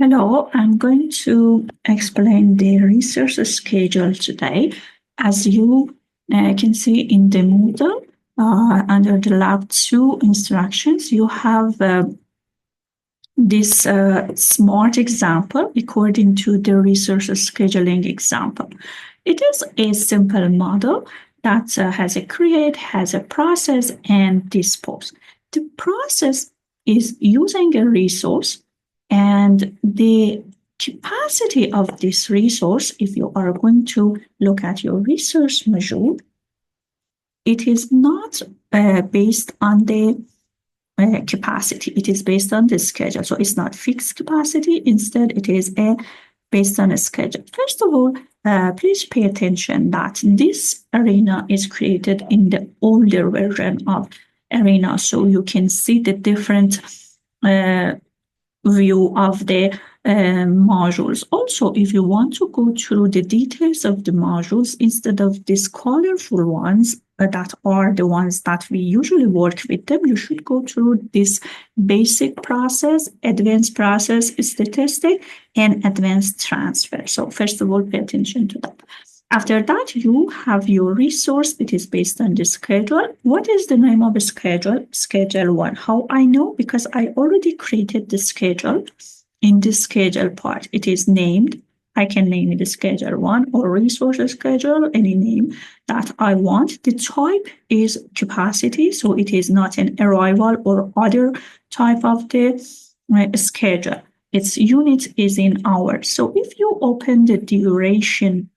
Hello, I'm going to explain the research schedule today. As you can see in the Moodle, under the Lab 2 instructions, you have this smart example according to the research scheduling example. It is a simple model that has a create, has a process, and dispose. The process is using a resource and the capacity of this resource, if you are going to look at your resource module, it is not based on the capacity. It is based on the schedule. So it's not fixed capacity. Instead, it is based on a schedule. First of all, please pay attention that this arena is created in the older version of arena. So you can see the different view of the modules. Also, if you want to go through the details of the modules instead of these colorful ones that are the ones that we usually work with them, you should go through this basic process, advanced process, statistic, and advanced transfer. So first of all, pay attention to that. After that, you have your resource. It is based on the schedule. What is the name of a schedule? Schedule 1. How I know? Because I already created the schedule in the schedule part. It is named. I can name it schedule 1 or resource schedule, any name that I want. The type is capacity, so it is not an arrival or other type of the schedule. Its unit is in hours. So if you open the duration,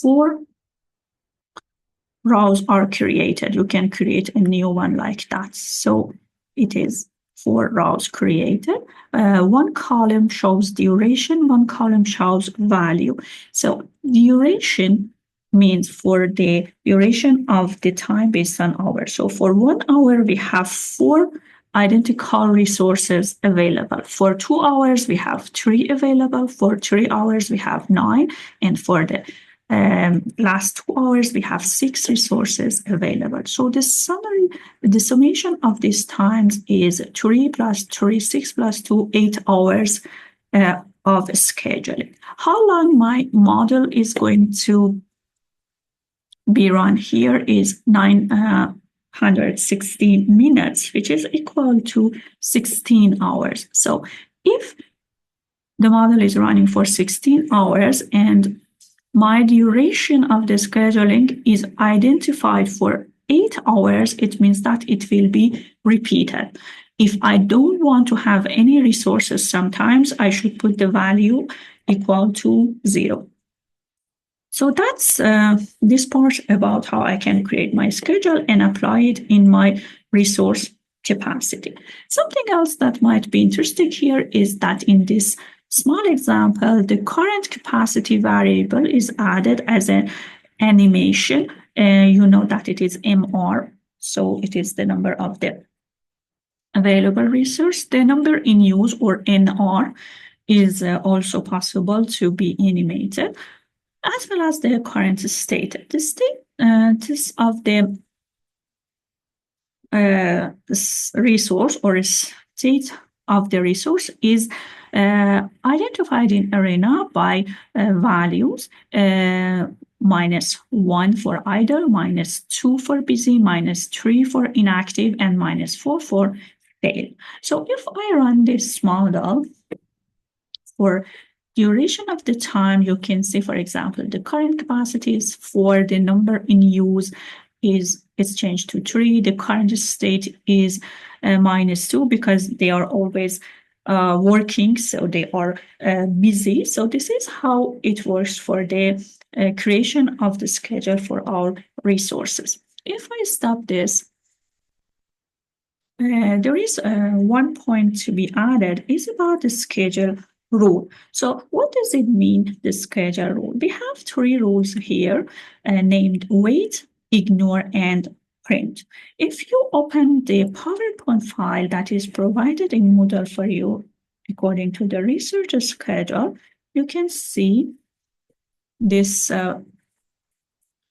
4 rows are created. You can create a new one like that. So it is 4 rows created. One column shows duration, one column shows value. So duration means for the duration of the time based on hours. So for 1 hour, we have 4 identical resources available. For 2 hours, we have 3 available. For 3 hours, we have 9. And for the last 2 hours, we have 6 resources available. So the summation of these times is 3 plus 3, 6 plus 2, 8 hours of scheduling. How long my model is going to be run here is 916 minutes, which is equal to 16 hours. So if the model is running for 16 hours and my duration of the scheduling is identified for 8 hours, it means that it will be repeated. If I don't want to have any resources, sometimes I should put the value equal to 0. So that's this part about how I can create my schedule and apply it in my resource capacity. Something else that might be interesting here is that in this small example, the current capacity variable is added as an animation. You know that it is MR, so it is the number of the available resource. The number in use, or NR, is also possible to be animated, as well as the current state. The status of the resource or state of the resource is identified in arena by values -1 for idle, -2 for busy, -3 for inactive, and -4 for fail. So if I run this model for duration of the time, you can see, for example, the current capacity is 4, the number in use is changed to 3, the current state is -2 because they are always working, so they are busy. So this is how it works for the creation of the schedule for our resources. If I stop this, there is one point to be added, is about the schedule rule. So what does it mean, the schedule rule? We have 3 rules here named wait, ignore, and print. If you open the PowerPoint file that is provided in Moodle for you according to the research schedule, you can see this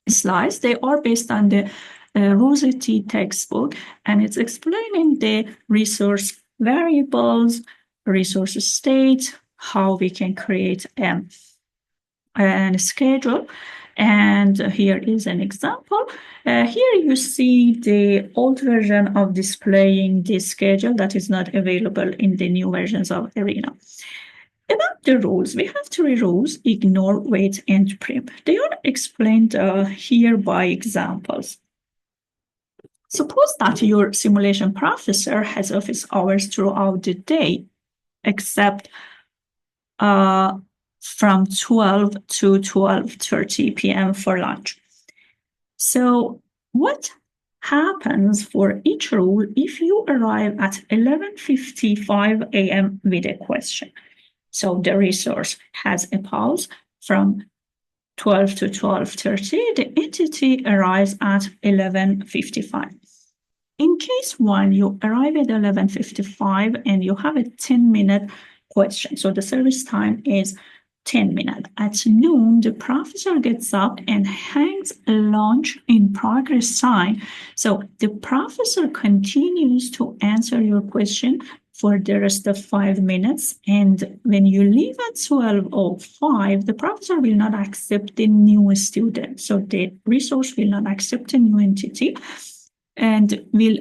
slides. They are based on the Rossetti textbook, and it's explaining the resource variables, resource state, how we can create a schedule. And here is an example. Here you see the old version of displaying this schedule that is not available in the new versions of Arena. About the rules, we have three rules: ignore, wait, and prep. They are explained here by examples. Suppose that your simulation professor has office hours throughout the day, except from 12 to 12:30 p.m. for lunch. So what happens for each rule if you arrive at 11:55 a.m. with a question? So the resource has a pause from 12 to 12:30. The entity arrives at 11:55. In case one, you arrive at 11:55 and you have a 10-minute question. So the service time is 10 minutes. At noon, the professor gets up and hangs a lunch in progress sign. So the professor continues to answer your question for the rest of 5 minutes. And when you leave at 12:05, the professor will not accept the new student. So the resource will not accept a new entity and will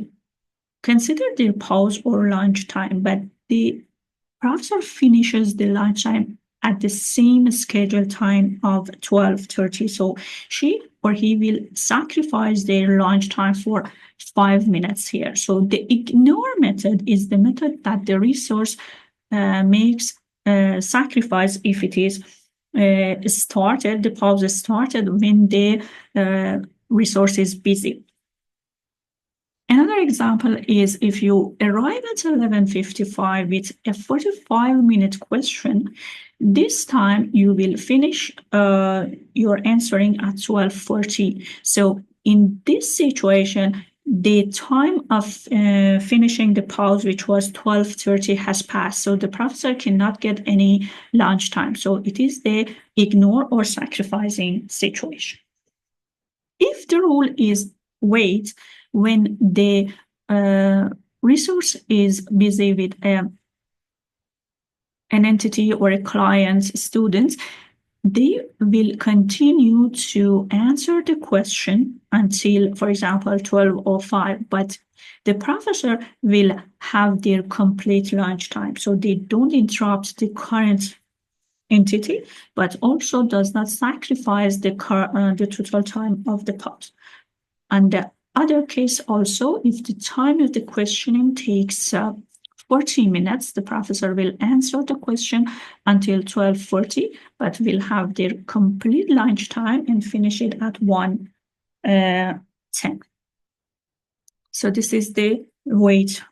consider their pause or lunch time. But the professor finishes the lunch time at the same scheduled time of 12:30. So she or he will sacrifice their lunch time for 5 minutes here. So the ignore method is the method that the resource makes sacrifice if it is started, the pause is started when the resource is busy. Another example is if you arrive at 11:55 with a 45-minute question, this time you will finish your answering at 12:40. So in this situation, the time of finishing the pause, which was 12:30, has passed. So the professor cannot get any lunch time. So it is the ignore or sacrificing situation. If the rule is wait, when the resource is busy with an entity or a client student, they will continue to answer the question until, for example, 12:05, but the professor will have their complete lunch time. So they don't interrupt the current entity, but also does not sacrifice the total time of the pause. And the other case also, if the time of the questioning takes 40 minutes, the professor will answer the question until 12:40, but will have their complete lunch time and finish it at 1:10. So this is the wait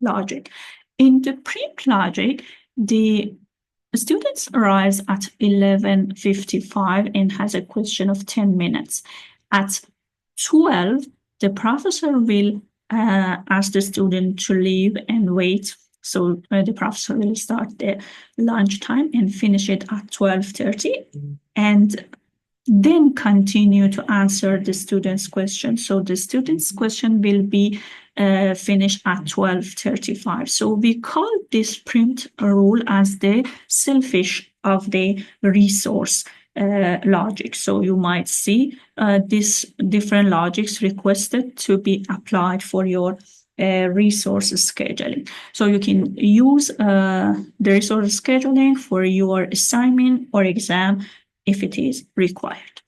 logic. In the prep logic, the students arrives at 11:55 and has a question of 10 minutes. At 12, the professor will ask the student to leave and wait. So the professor will start the lunch time and finish it at 12:30 and then continue to answer the student's question. So the student's question will be finished at 12:35. So we call this print rule as the selfish of the resource logic. So you might see these different logics requested to be applied for your resource scheduling. So you can use the resource scheduling for your assignment or exam if it is required.